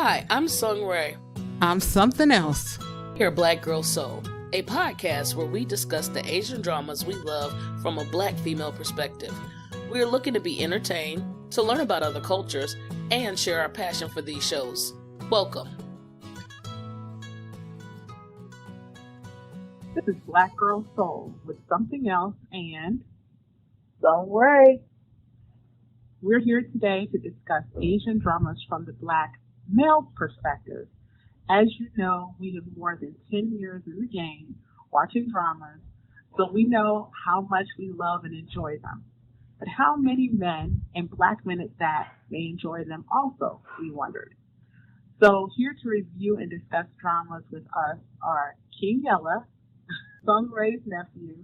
Hi, I'm Sung Ray. I'm something else. Here at Black Girl Seoul, a podcast where we discuss the Asian dramas we love from a Black female perspective. We are looking to be entertained, to learn about other cultures, and share our passion for these shows. Welcome. This is Black Girl Seoul with something else and Don't worry. we're here today to discuss Asian dramas from the Black male perspective. As you know, we have more than 10 years in the game watching dramas, so we know how much we love and enjoy them. But how many men, and Black men at that, may enjoy them also, we wondered. So here to review and discuss dramas with us are King Yella, Sung Ray's nephew,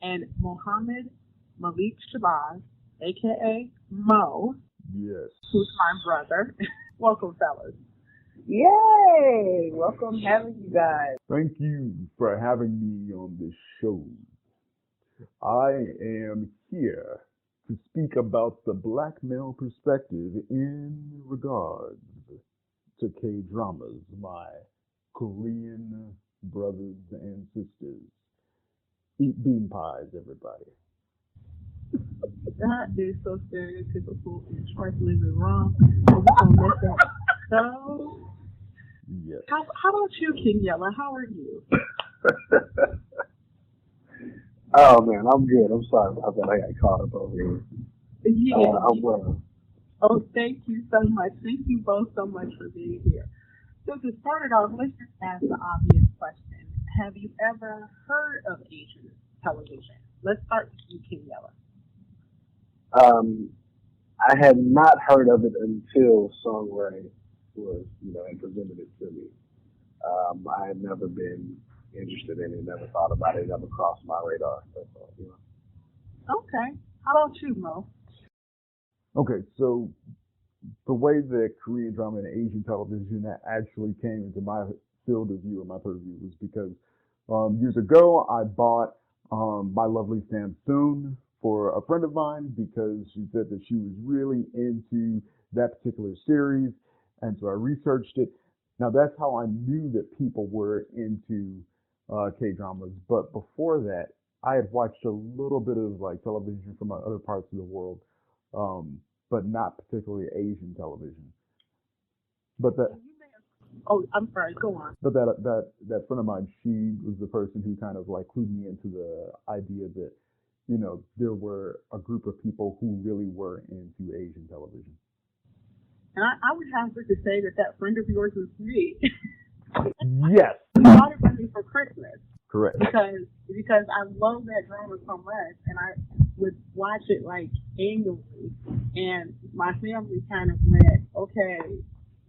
and Mohammed Malik Shabazz, aka Mo, Yes. who's my brother. Welcome, fellas. Yay! Welcome having you guys. Thank you for having me on this show. I am here to speak about the Black male perspective in regards to K-dramas, my Korean brothers and sisters. Eat bean pies, everybody. That is so stereotypical and triflingly wrong. But we're going to let that go. Yes. How about you, King Yella? How are you? Oh man, I'm good. I'm sorry about that. I got caught up over here. Yeah. I'm well. Oh, thank you so much. Thank you both so much for being here. So to start it off, let's just ask the obvious question. Have you ever heard of Asian television? Let's start with you, King Yella. I had not heard of it until Song Ray was, and presented it to me. I had never been interested in it, never thought about it, never crossed my radar. Okay. How about you, Mo? Okay, so the way that Korean drama and Asian television actually came into my field of view or my purview was because years ago I bought My Lovely Samsoon for a friend of mine because she said that she was really into that particular series, and so I researched it. Now that's how I knew that people were into K-dramas, but before that I had watched a little bit of like television from other parts of the world, but not particularly Asian television. But that Oh, I'm sorry. Go on. But that friend of mine, she was the person who kind of like clued me into the idea that, there were a group of people who really were into Asian television. And I would hazard to say that friend of yours was me. Yes, You bought it for me for Christmas correct. because I love that drama so much, and I would watch it like annually. And my family kind of went, okay,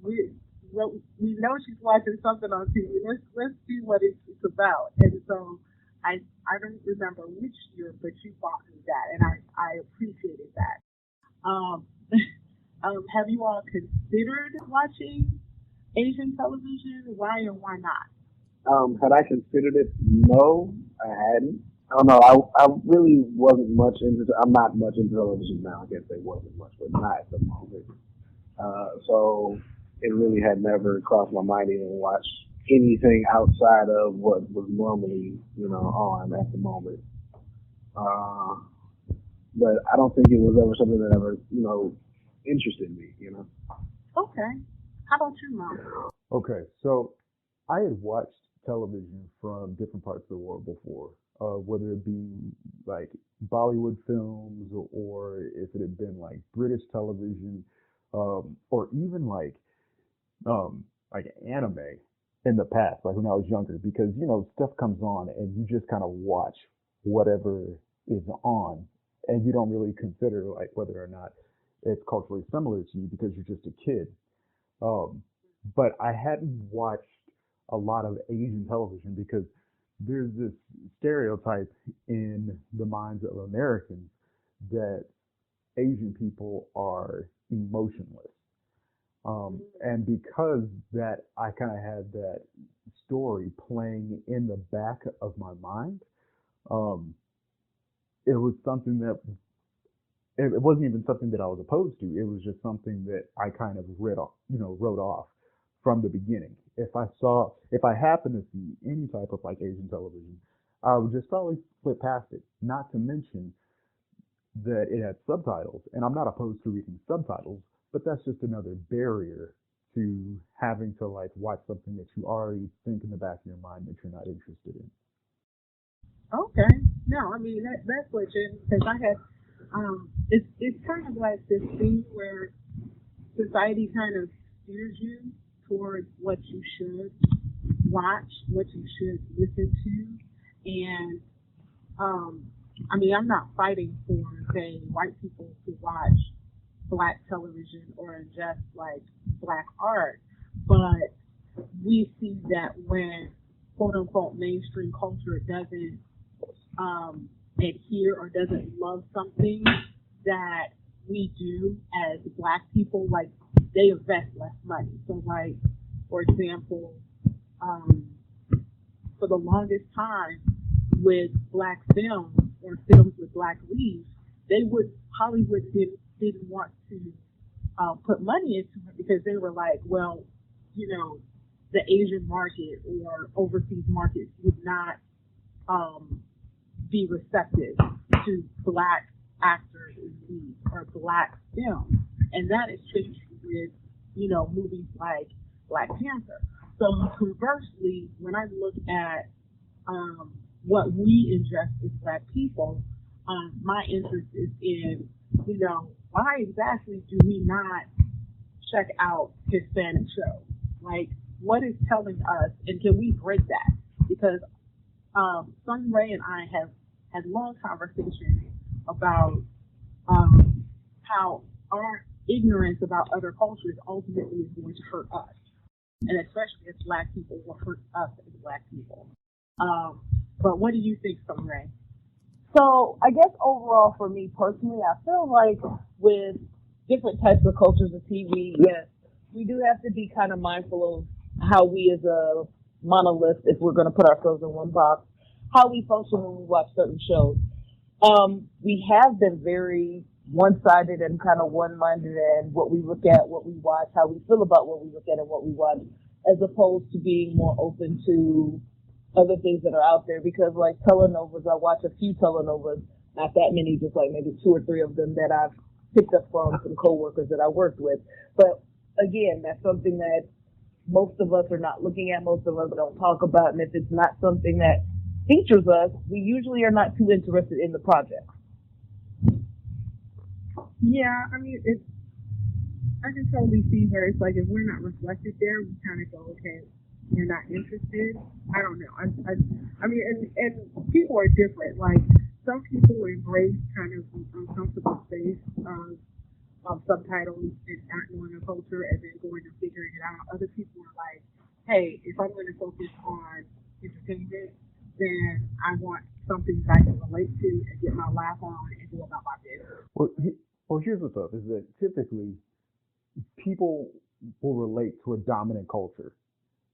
we know she's watching something on TV. Let's see what it's about. And so I don't remember which year, but you bought me that, and I appreciated that. Have you all considered watching Asian television? Why or why not? Had I considered it? No, I hadn't. I don't know. I really wasn't much into. I'm not much into television now. I guess they wasn't much, but not at the moment. So it really had never crossed my mind to even watch anything outside of what was normally, on at the moment. But I don't think it was ever something that ever, interested me, Okay. How about you, Mom? Okay, so I had watched television from different parts of the world before, whether it be like Bollywood films or if it had been like British television, or even like anime in the past, like when I was younger, because stuff comes on and you just kind of watch whatever is on, and you don't really consider like whether or not it's culturally similar to you because you're just a kid. But I hadn't watched a lot of Asian television because there's this stereotype in the minds of Americans that Asian people are emotionless. And because that I kind of had that story playing in the back of my mind, it was something that it wasn't even something that I was opposed to. It was just something that I kind of wrote off from the beginning. If I happen to see any type of like Asian television, I would just probably flip past it. Not to mention that it had subtitles, and I'm not opposed to reading subtitles, but that's just another barrier to having to like watch something that you already think in the back of your mind that you're not interested in. Okay. No, I mean that's legit because I had it's kind of like this thing where society kind of steers you towards what you should watch, what you should listen to, and um, I mean I'm not fighting for say white people to watch black television or ingest like black art, but we see that when quote unquote mainstream culture doesn't adhere or doesn't love something that we do as black people, like they invest less money. So, like for example, um, for the longest time with black films or films with black leads, they would Hollywood didn't want to put money into it because they were like, well, you know, the Asian market or overseas markets would not um, be receptive to black actors in lead or black films, and that is changing with movies like Black Panther. So conversely, when I look at what we ingest as black people, my interest is in why exactly do we not check out Hispanic shows? Like, what is telling us, and can we break that? Because Sun Ray and I have had long conversations about how our ignorance about other cultures ultimately is going to hurt us, and especially as black people, will hurt us as black people. But what do you think, Sun Ray? So I guess overall for me personally, I feel like with different types of cultures of TV, yes, we do have to be kind of mindful of how we as a monolith, if we're going to put ourselves in one box, how we function when we watch certain shows. We have been very one-sided and kind of one-minded in what we look at, what we watch, how we feel about what we look at and what we watch, as opposed to being more open to other things that are out there. Because like telenovas, I watch a few telenovas, not that many, just like maybe 2 or 3 of them that I've picked up from some coworkers that I worked with. But again, that's something that most of us are not looking at, most of us don't talk about, and if it's not something that features us, we usually are not too interested in the project. Yeah, I mean, I can totally see where it's like if we're not reflected there, we kind of go, okay, you're not interested. I don't know. I mean, and people are different. Like some people embrace kind of the uncomfortable space of subtitles and not knowing the culture and then going and figuring it out. Other people are like, hey, if I'm going to focus on entertainment, then I want something that I can relate to and get my laugh on and go about my business. Well, here's what's up: is that typically people will relate to a dominant culture,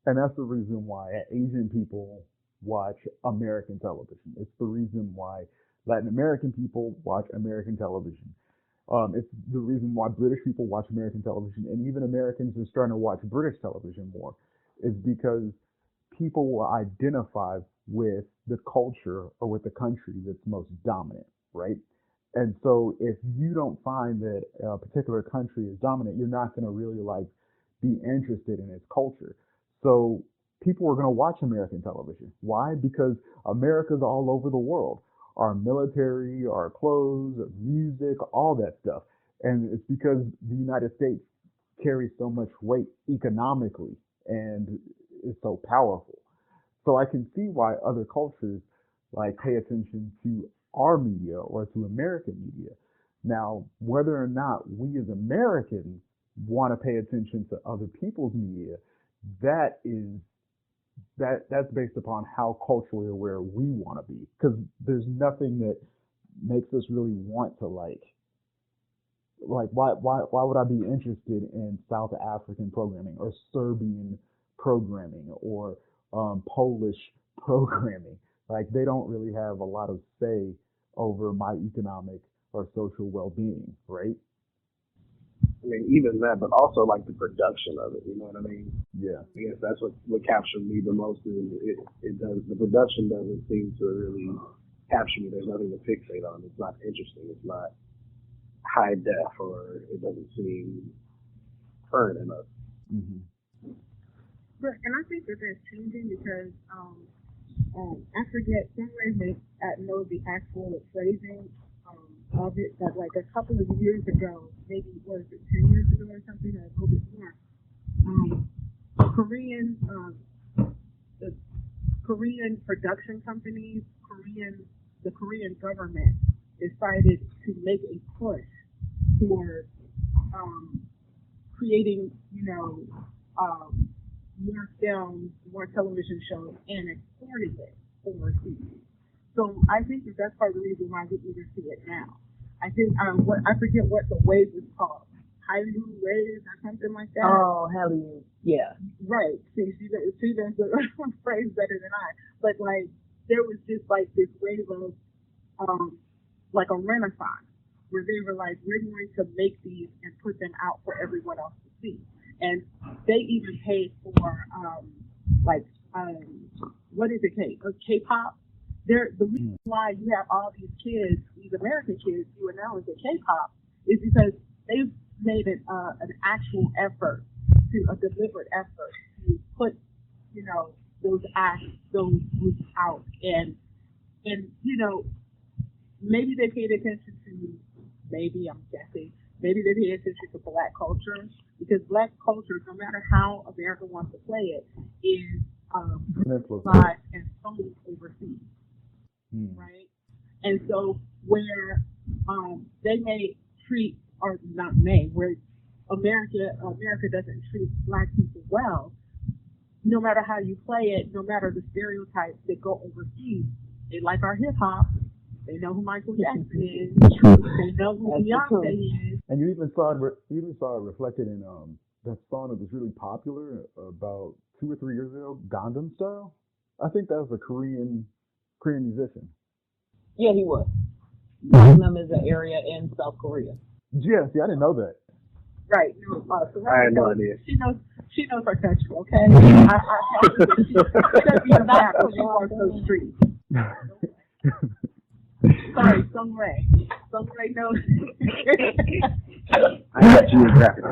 and that's the reason why Asian people watch American television. It's the reason why Latin American people watch American television. It's the reason why British people watch American television, and even Americans are starting to watch British television more, is because people will identify with the culture or with the country that's most dominant, right? And so if you don't find that a particular country is dominant, you're not going to really like be interested in its culture. So people are going to watch American television. Why? Because America's all over the world. Our military, our clothes, music, all that stuff. And it's because the United States carries so much weight economically and is so powerful. So I can see why other cultures like pay attention to our media or to American media. Now, whether or not we as Americans want to pay attention to other people's media, that is that's based upon how culturally aware we want to be. Because there's nothing that makes us really want to why would I be interested in South African programming or Serbian programming or Polish programming? Like they don't really have a lot of say over my economic or social well-being, right? I mean, even that, but also like the production of it. You know what I mean? Yeah. I guess that's what captured me the most. Is it does the production doesn't seem to really capture me. There's nothing to fixate on. It's not interesting. It's not high def, or it doesn't seem current enough. Mm-hmm. But and I think that that's changing because I forget somewhere may know the actual phrasing of it, but like a couple of years ago, maybe what is it, 10 years ago or something, or a little bit more, Korean the Korean production companies, the Korean government decided to make a push for creating, more films, more television shows, and exporting it overseas. So I think that that's part of the reason why we even see it now. I think I forget what the wave is called, Hallyu wave or something like that. Oh, Hallyu, yeah. Right. See, that's a phrase better than I. But like, there was just like this wave of like a renaissance where they were like, we're going to make these and put them out for everyone else to see. And they even paid for what is it, K-pop? The reason why you have all these kids, these American kids, who are now into K-pop, is because they've made an actual effort, a deliberate effort to put, those groups out, and maybe they paid attention to, I'm guessing, maybe they paid attention to Black culture, because Black culture, no matter how America wants to play it, is live and sold overseas. Right? And so where they may treat, or not may, where America doesn't treat Black people well, no matter how you play it, no matter the stereotypes that go overseas, they like our hip hop. They know who Michael Jackson is. They know who Beyonce is. And you even saw it reflected in that song that was really popular about 2 or 3 years ago, Gangnam Style. I think that was a Korean musician. Yeah, he was. Gangnam is an area in South Korea. Yeah, see, I didn't know that. Right. So I had no idea. She knows her country, okay? I have to. She sent me a map when she walks those streets. Sorry, Sungray knows. I got geographic.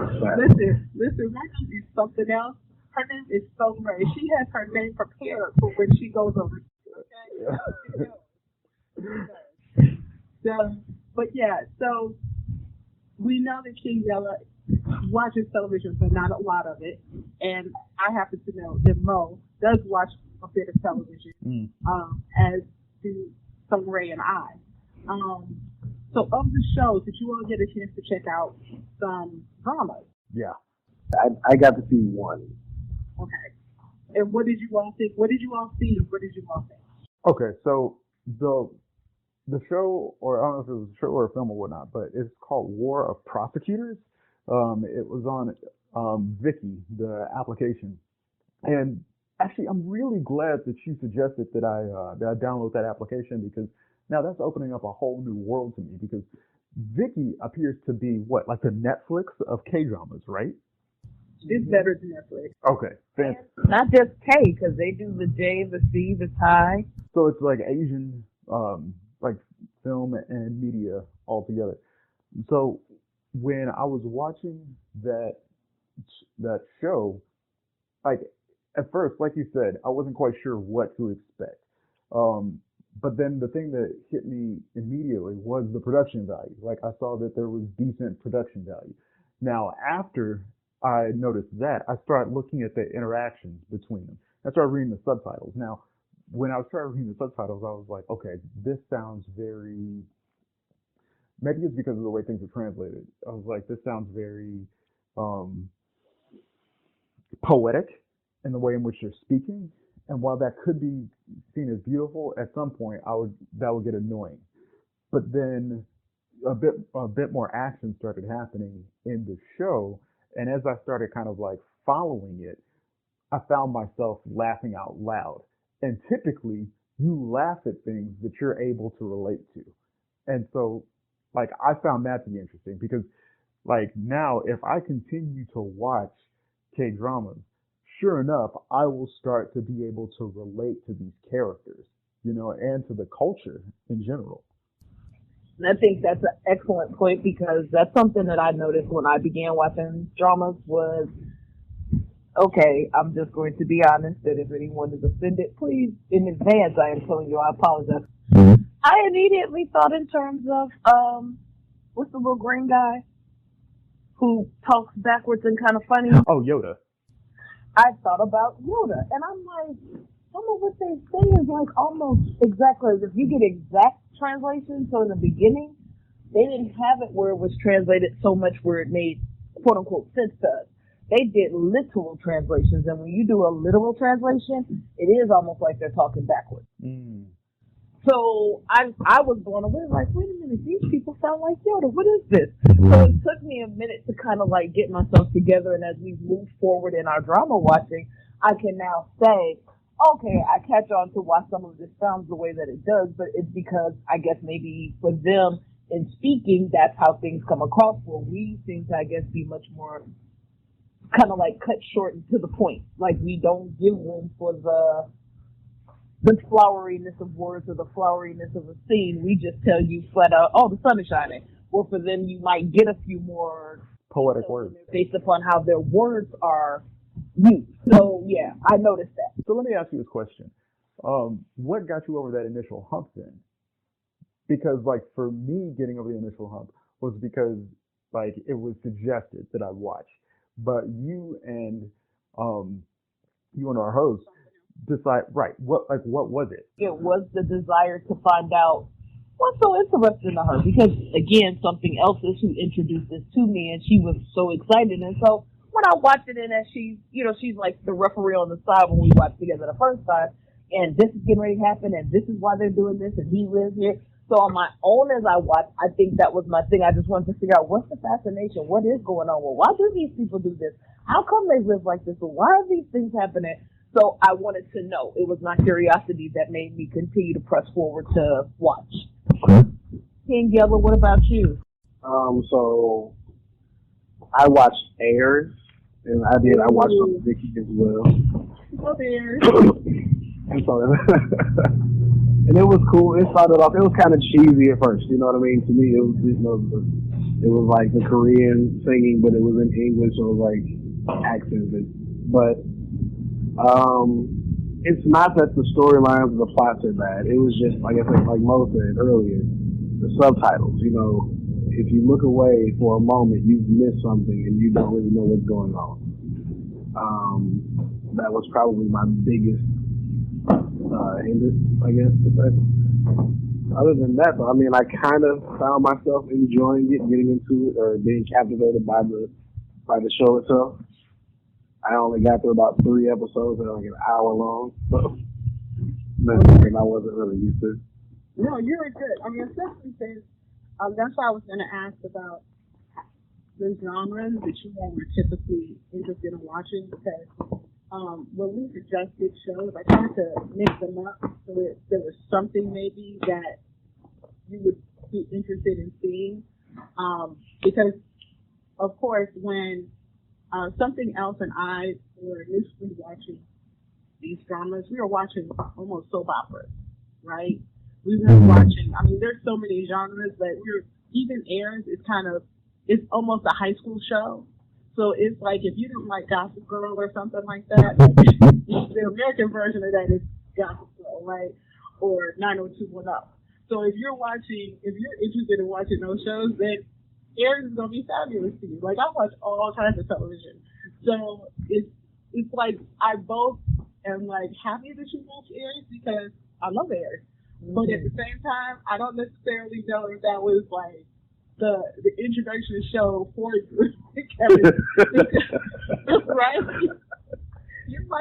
Listen, my name is something else. Her name is Sungray. She has her name prepared for when she goes over. Okay. So we know that King Yella watches television, but not a lot of it. And I happen to know that Mo does watch a bit of television, as do Sungray and I. So of the shows, did you all get a chance to check out some dramas? Yeah. I got to see one. Okay. And what did you all think? What did you all see? What did you all think? Okay, so the show, or I don't know if it was a show or a film or whatnot, but it's called War of Prosecutors. It was on Viki, the application, and actually, I'm really glad that you suggested that I download that application, because now that's opening up a whole new world to me, because Viki appears to be like the Netflix of K-dramas, right? It's better than Netflix. Okay, fantastic. Not just K, because they do the J, the C, the Thai. So it's like Asian, like film and media all together. So when I was watching that show, like at first, like you said, I wasn't quite sure what to expect. But then the thing that hit me immediately was the production value. Like I saw that there was decent production value. Now, after I noticed that, I started looking at the interactions between them. I started reading the subtitles. Now, when I started reading the subtitles, I was like, okay, this sounds very, maybe it's because of the way things are translated. I was like, this sounds very poetic in the way in which they're speaking. And while that could be seen as beautiful, at some point that would get annoying. But then a bit more action started happening in the show, and as I started kind of like following it, I found myself laughing out loud. And typically, you laugh at things that you're able to relate to. And so, like, I found that to be interesting, because Like now, if I continue to watch K dramas, sure enough, I will start to be able to relate to these characters, and to the culture in general. And I think that's an excellent point because that's something that I noticed when I began watching dramas was, okay, I'm just going to be honest that if anyone is offended, please, in advance, I am telling you, I apologize. I immediately thought in terms of, what's the little green guy who talks backwards and kind of funny? Oh, Yoda. I thought about Yoda, and I'm like, some of what they say is like almost exactly, if you get exact translation, so in the beginning, they didn't have it where it was translated so much where it made quote unquote sense to us. They did literal translations, and when you do a literal translation, it is almost like they're talking backwards. Mm. So I was blown away, like, wait a minute, these people sound like Yoda. What is this? So it took me a minute to kind of like get myself together, and as we move forward in our drama watching, I can now say, okay, I catch on to why some of this sounds the way that it does, but it's because I guess maybe for them in speaking, that's how things come across. Where we seem to, I guess, be much more kind of like cut short and to the point. Like we don't give room for the floweriness of words or the floweriness of a scene. We just tell you flat out, oh, the sun is shining. Or for them, you might get a few more poetic words based upon how their words are used. So yeah, I noticed that. So let me ask you this question. What got you over that initial hump then? Because like for me, getting over the initial hump was because like it was suggested that I watch, but you and our host decide, right? What was it? It was the desire to find out what's so interesting to her, because again, something else is who introduced this to me, and she was so excited. And so when I watched it, and as she's like the referee on the side when we watched together the first time, and this is getting ready to happen, and this is why they're doing this, and he lives here. So on my own, as I watched, I think that was my thing. I just wanted to figure out what's the fascination, what is going on. Well, why do these people do this? How come they live like this? Well, why are these things happening? So I wanted to know. It was my curiosity that made me continue to press forward to watch. King Yella, what about you? So I watched Airs, and I watched on Vicky as well. Oh, there. And so, and it was cool. It started off. It was kind of cheesy at first. You know what I mean? To me, it was it was like the Korean singing, but it was in English, so it was like accented. But it's not that the storylines or the plots are bad. It was just, like I said, like Mo said earlier, the subtitles. You know, if you look away for a moment, you've missed something and you don't really know what's going on. That was probably my biggest hindrance, I guess. Other than that, though, I mean, I kind of found myself enjoying it, getting into it, or being captivated by the show itself. I only got through about 3 episodes that are like an hour long, so that's something I wasn't really used to. No, you were good. I mean, especially since that's why I was going to ask about the genres that you all were typically interested in watching, because when we suggested shows, I tried to mix them up so that there was something maybe that you would be interested in seeing. Because, of course, when something else and I were initially watching these dramas, we were watching almost soap operas, right? We were watching, I mean, there's so many genres that even Airs is it's almost a high school show. So it's like if you don't like Gossip Girl or something like that, the American version of that is Gossip Girl, right? Or 90210. So if you're interested in watching those shows, then Airs is gonna be fabulous to you. Like I watch all kinds of television, so it's like I both am like happy that you watch Airs because I love Airs, but at the same time I don't necessarily know if that was like the introduction show for you. Right?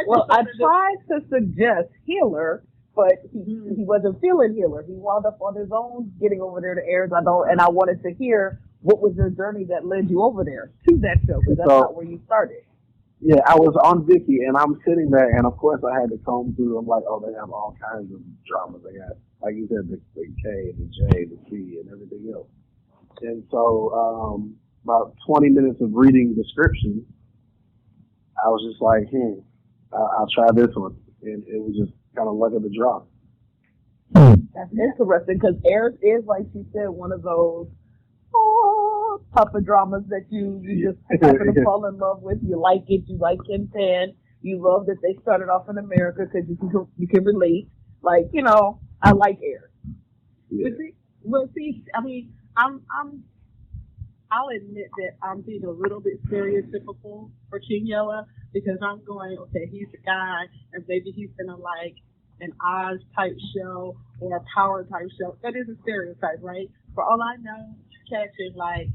Well, I tried to suggest Healer, but he wasn't feeling Healer. He wound up on his own, getting over there to Airs. I wanted to hear what was your journey that led you over there to that show, because that's not where you started. Yeah, I was on Vicky, and I'm sitting there, and of course I had to comb through. I'm like, oh, they have all kinds of dramas. They got, like you said, the K, the J, the C, and everything else. And so about 20 minutes of reading descriptions, I was just like, I'll try this one. And it was just kind of luck of the draw. That's interesting because Airs is, like she said, one of those puppet dramas that you just happen to fall in love with. You like it. You like Kim Pan. You love that they started off in America because you can relate. Like, I like Airs. Yeah. But see, I mean, I'll admit that I'm being a little bit stereotypical for King Yella because I'm going, okay, he's a guy, and maybe he's gonna like an Oz type show or a Power type show. That is a stereotype, right? For all I know, you're catching like,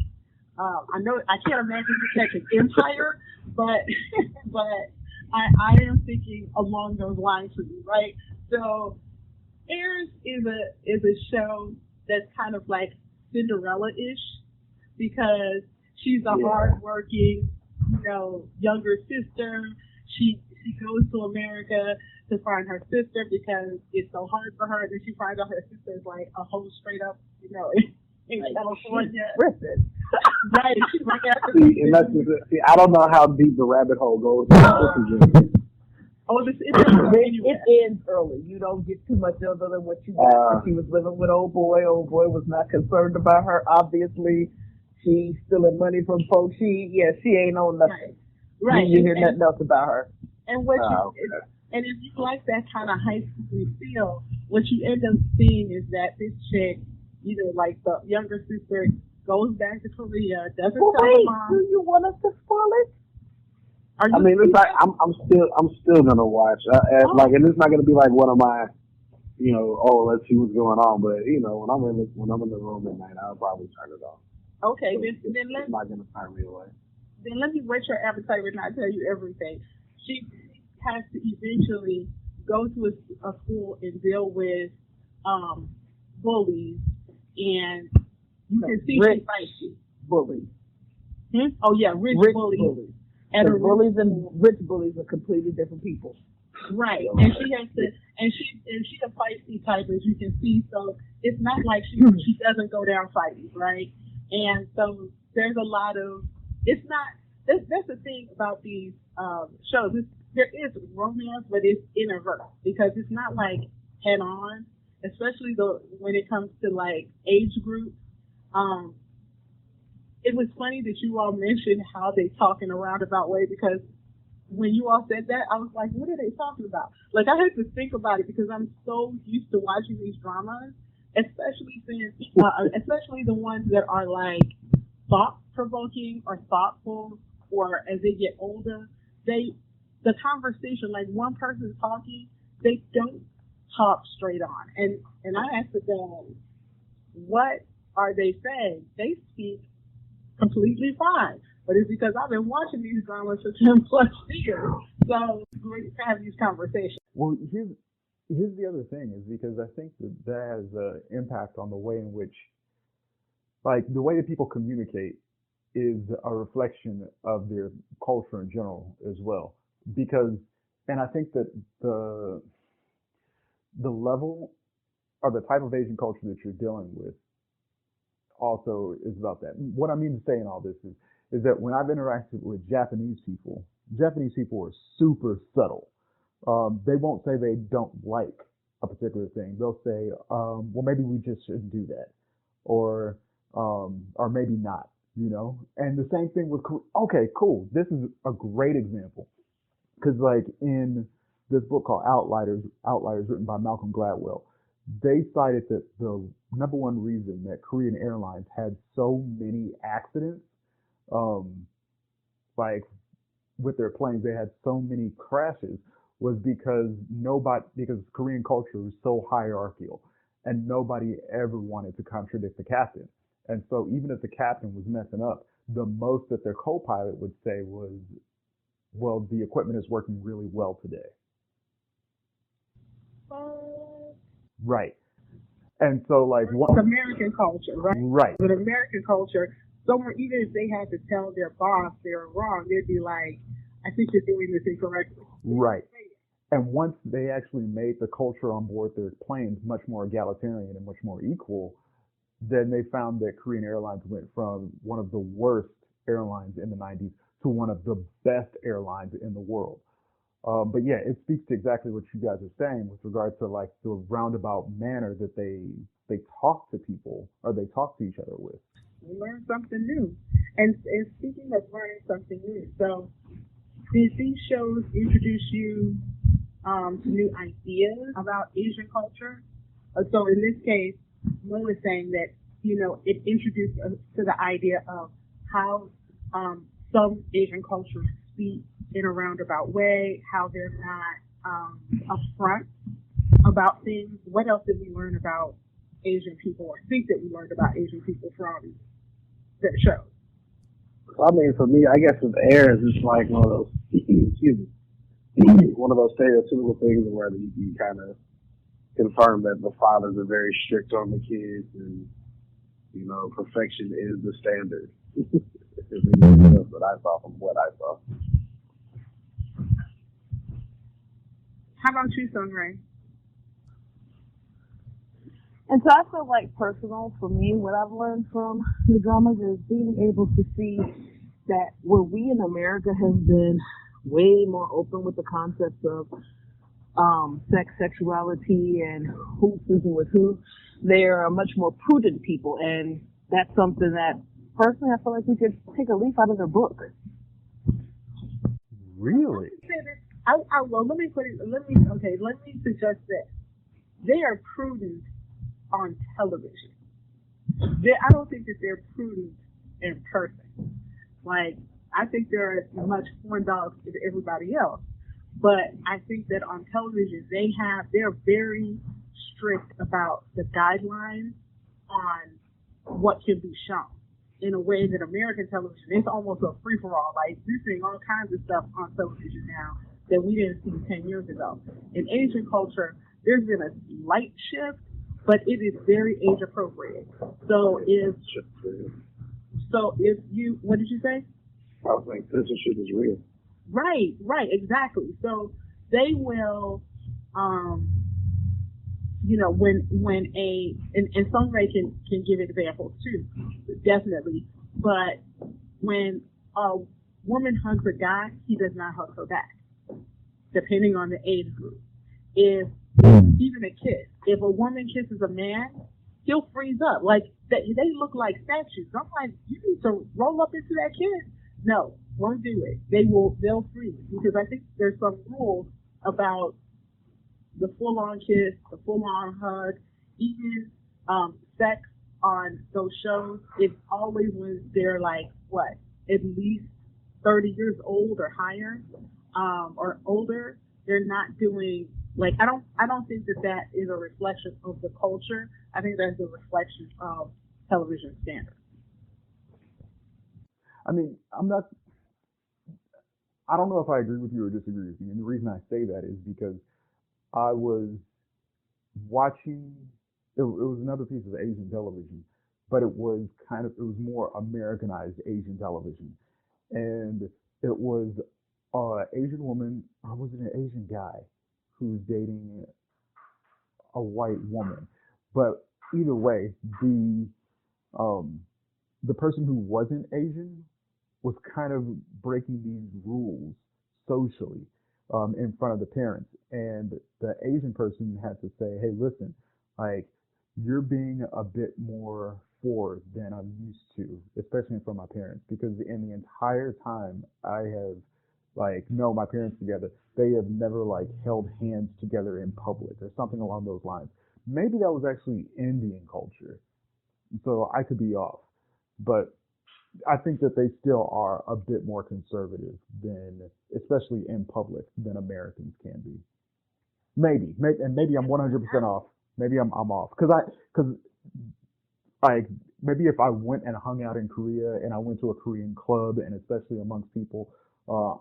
I know I can't imagine you catching Empire, but I am thinking along those lines for you, right? So Airs is a show that's kind of like Cinderella-ish because she's a hardworking, younger sister. She goes to America to find her sister because it's so hard for her. And then she finds out her sister is like a whole straight up, in like, California. Right. She's like See, I don't know how deep the rabbit hole goes. It ends early. You don't get too much other than what you got. She was living with old boy. Old boy was not concerned about her. Obviously, she's stealing money from folks. She ain't on nothing. Right. You hear nothing else about her. And and if you like that kind of high school feel, what you end up seeing is that this chick, either like the younger sister, goes back to Korea, doesn't tell her mom. Do you want us to spoil it? It's like I'm still gonna watch. And it's not gonna be like one of my, let's see what's going on. But when I'm in the room at night, I'll probably turn it off. Okay, so then it's not gonna turn me away. Then let me whet your appetite and not tell you everything. She has to eventually go to a school and deal with bullies, and you can see she's feisty. Bullies. Oh yeah, rich bullies. And bullies and rich bullies are completely different people. Right. And she has to, and she's a feisty type, as you can see. So it's not like she doesn't go down fighting, right? And so there's a lot of, it's not, that's the thing about these shows. There is romance, but it's inadvertent because it's not like head on, especially when it comes to like age group. It was funny that you all mentioned how they talk in a roundabout way because when you all said that, I was like, what are they talking about? Like, I had to think about it because I'm so used to watching these dramas, especially the ones that are like thought-provoking or thoughtful, or as they get older, the conversation, like one person's talking, they don't talk straight on. And I asked them, what are they saying? They speak completely fine. But it's because I've been watching these dramas for 10 plus years. So it's great to have these conversations. Well, here's the other thing is because I think that has an impact on the way in which, like, the way that people communicate is a reflection of their culture in general as well. And I think that the level or the type of Asian culture that you're dealing with also is about that. What I mean to say in all this is that when I've interacted with Japanese people are super subtle. They won't say they don't like a particular thing. They'll say, well, maybe we just shouldn't do that, or maybe not, And the same thing with, okay, cool. This is a great example because, like, in this book called Outliers, written by Malcolm Gladwell, they cited that the number one reason that Korean Airlines had so many accidents, like with their planes, they had so many crashes, was because Korean culture was so hierarchical and nobody ever wanted to contradict the captain. And so even if the captain was messing up, the most that their co-pilot would say was, well, the equipment is working really well today. Right. And so, like, it's American culture, right? Right. With American culture, someone, even if they had to tell their boss they were wrong, they'd be like, I think you're doing this incorrectly. Right. And once they actually made the culture on board their planes much more egalitarian and much more equal, then they found that Korean Airlines went from one of the worst airlines in the 90s to one of the best airlines in the world. But yeah, it speaks to exactly what you guys are saying with regard to like the roundabout manner that they talk to people or they talk to each other with. We learn something new. And speaking of learning something new, so did these shows introduce you to new ideas about Asian culture? So in this case, Mo is saying that, it introduced us to the idea of how some Asian cultures speak in a roundabout way, how they're not upfront about things. What else did we learn about Asian people, or think that we learned about Asian people from that show? I mean, for me, I guess with Airs, it's like one of those, excuse me, one of those stereotypical things where you kind of confirm that the fathers are very strict on the kids and, perfection is the standard. That's what I saw from what I saw. How about you, Sunray? And so I feel like personal for me, what I've learned from the dramas is being able to see that where we in America have been way more open with the concepts of sex, sexuality, and who's sleeping with who, they are much more prudent people, and that's something that personally I feel like we could take a leaf out of their book. Really? Well, let me suggest that they are prudent on television. I don't think that they're prudent in person. Like, I think they're as much horn dogs as everybody else. But I think that on television, they're very strict about the guidelines on what can be shown. In a way that American television, it's almost a free-for-all. Like, we're seeing all kinds of stuff on television now that we didn't see 10 years ago. In Asian culture, there's been a slight shift, but it is very age appropriate. So if you, what did you say? I was like, censorship is real. Right, exactly. So they will, and Sunray can give examples too, definitely. But when a woman hugs a guy, he does not hug her back, depending on the age group. If even a kiss, if a woman kisses a man, he'll freeze up. Like they look like statues. I'm like, you need to roll up into that kid. No, won't do it. They'll freeze, because I think there's some rules about the full-on kiss, the full-on hug, even sex on those shows. It's always when they're like at least 30 years old or higher, or older. They're not doing I don't think that is a reflection of the culture. I think that's a reflection of television standards. I mean, I don't know if I agree with you or disagree with you. And the reason I say that is because I was watching, it was another piece of Asian television, but it was more Americanized Asian television. And it was an Asian woman, or was it an Asian guy, who's dating a white woman. But either way, the person who wasn't Asian was kind of breaking these rules socially in front of the parents. And the Asian person had to say, hey, listen, like, you're being a bit more forward than I'm used to, especially in front of my parents, because in the entire time I have known my parents together, they have never held hands together in public or something along those lines. Maybe that was actually Indian culture, so I could be off, but I think that they still are a bit more conservative than, especially in public, than Americans can be. Maybe I'm 100% off. Maybe I'm off, because maybe if I went and hung out in Korea and I went to a Korean club, and especially amongst people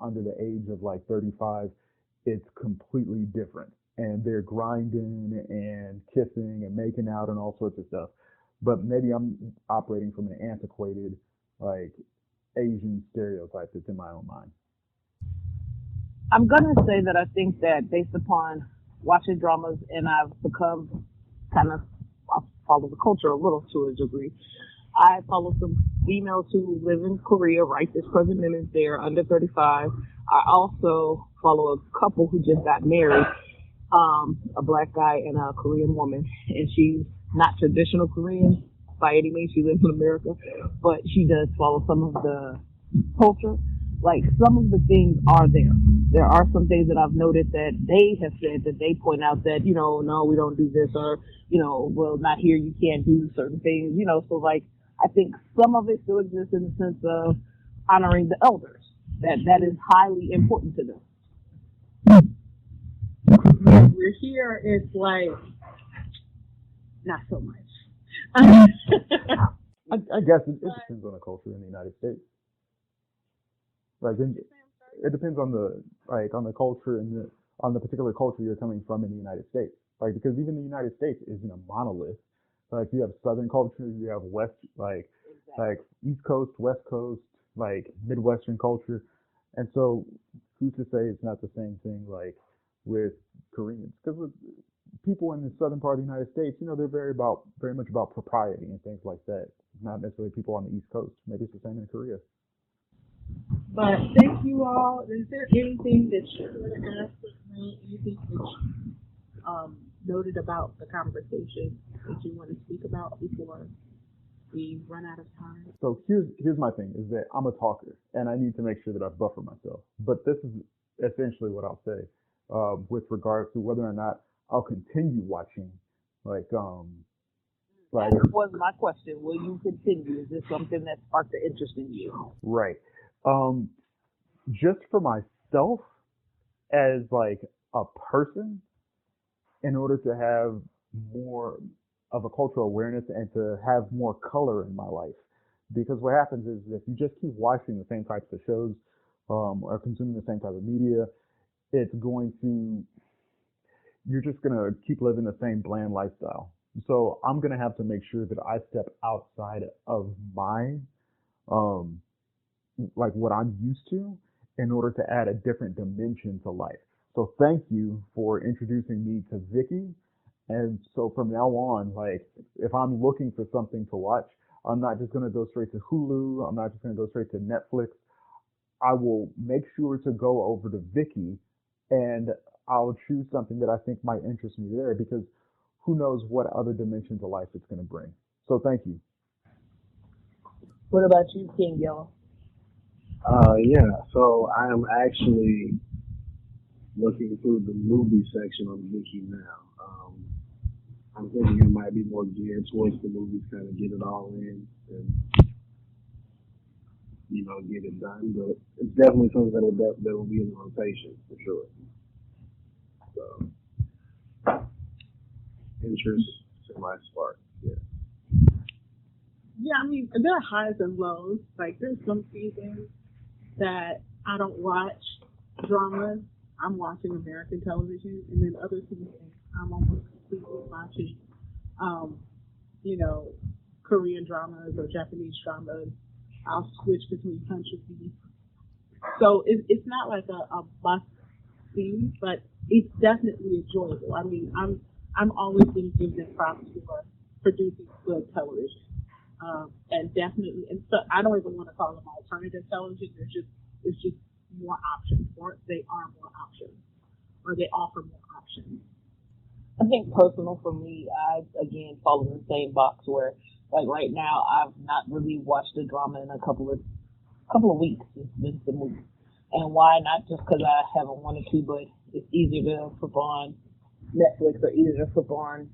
under the age of 35, it's completely different, and they're grinding and kissing and making out and all sorts of stuff. But maybe I'm operating from an antiquated Asian stereotype that's in my own mind. I'm gonna say that I think that based upon watching dramas, and I've become I follow the culture a little to a degree. I follow some females who live in Korea right this present minute. They're under 35. I also follow a couple who just got married, a black guy and a Korean woman, and she's not traditional Korean by any means. She lives in America, but she does follow some of the culture. Like some of the things are there. There are some things that I've noted that they have said that they point out that, no, we don't do this, or, well, not here, you can't do certain things, so like I think some of it still exists in the sense of honoring the elders. That is highly important to them. We're here, it's like not so much. I guess it depends on the culture in the United States. Like it depends on the culture and on the particular culture you're coming from in the United States. Like because even the United States isn't a monolith. Like you have Southern culture, you have West like East Coast, West Coast, like Midwestern culture, and so who's to say it's not the same thing like with Koreans? Because with people in the southern part of the United States, they're very much about propriety and things like that. Not necessarily people on the East Coast. Maybe it's the same in Korea. But thank you all. Is there anything that you want to ask me? Anything that you noted about the conversation that you want to speak about before we run out of time? So here's my thing: is that I'm a talker, and I need to make sure that I buffer myself. But this is essentially what I'll say with regards to whether or not I'll continue watching, That was my question. Will you continue? Is this something that sparked the interest in you? right. Just for myself as like a person, in order to have more of a cultural awareness and to have more color in my life. Because what happens is if you just keep watching the same types of shows or consuming the same type of media, you're just going to keep living the same bland lifestyle. So I'm going to have to make sure that I step outside of my, like what I'm used to in order to add a different dimension to life. So thank you for introducing me to Vicky. And so from now on, like if I'm looking for something to watch, I'm not just going to go straight to Hulu. I'm not just going to go straight to Netflix. I will make sure to go over to Vicky and I'll choose something that I think might interest me there because who knows what other dimensions of life it's going to bring. So thank you. What about you, King Yella? Yeah, so I am actually looking through the movie section on Viki now. I'm thinking it might be more geared towards the movies, kind of get it all in and, get it done. But it's definitely something that will be in rotation for sure. So, interest in my spark, yeah. Yeah, I mean, there are highs and lows. Like, there's some seasons that I don't watch dramas. I'm watching American television, and then other seasons I'm almost completely watching, Korean dramas or Japanese dramas. I'll switch between countries. So it's not like a must see, but it's definitely enjoyable. I mean, I'm always going to give them props for producing good television. And definitely, and so I don't even want to call them alternative television. It's just more options, or they are more options, or they offer more options. I think personal for me, I again fall in the same box where, like right now, I've not really watched a drama in a couple of weeks. It's been some weeks, and why not? Just because I haven't wanted to, but it's easier to flip on Netflix or easier to flip on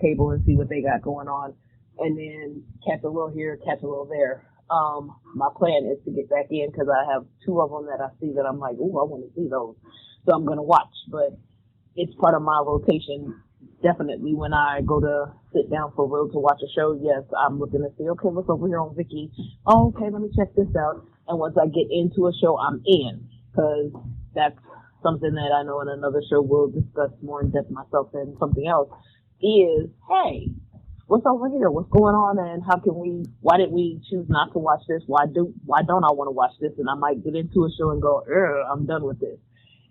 cable and see what they got going on. And then catch a little here, catch a little there. My plan is to get back in because I have two of them that I see that I'm like, ooh, I want to see those. So I'm going to watch. But it's part of my rotation. Definitely when I go to sit down for real to watch a show, yes, I'm looking to see, okay, what's over here on Viki? Oh, okay, let me check this out. And once I get into a show, I'm in because that's something that I know in another show we'll discuss more in depth myself and something else is, hey, what's over here? What's going on? And why did we choose not to watch this? Why don't I want to watch this? And I might get into a show and go, I'm done with this.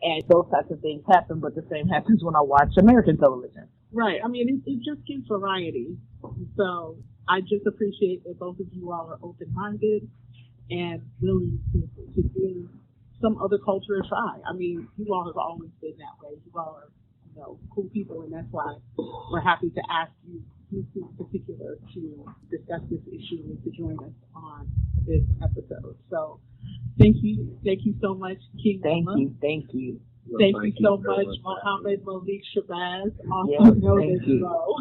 And those types of things happen, but the same happens when I watch American television. Right. I mean, it just gives variety. So I just appreciate that both of you all are open-minded and willing to give some other culture a try. I mean, you all have always been that way. You all are, cool people, and that's why we're happy to ask you in particular to discuss this issue and to join us on this episode. So thank you so much, King. Thank Mama. you. Thank you So much, Mohammed Malik Shabazz, also Yes, known thank as you. Mo.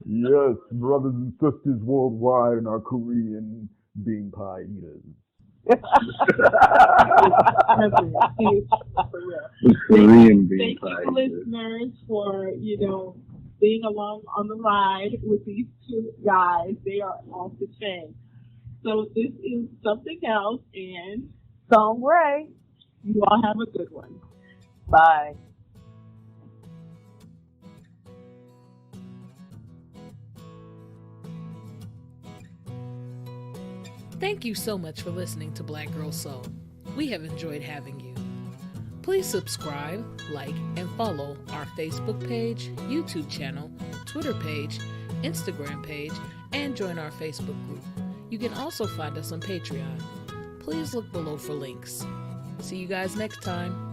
Yes, brothers and sisters worldwide in our Korean bean pie eaters. For real. Korean bean Thank pie. you, listeners, for being along on the ride with these two guys. They are off the chain. So this is Something Else, and Song Ray. you all have a good one. Bye. Thank you so much for listening to Black Girl Seoul. We have enjoyed having you. Please subscribe, like, and follow our Facebook page, YouTube channel, Twitter page, Instagram page, and join our Facebook group. You can also find us on Patreon. Please look below for links. See you guys next time.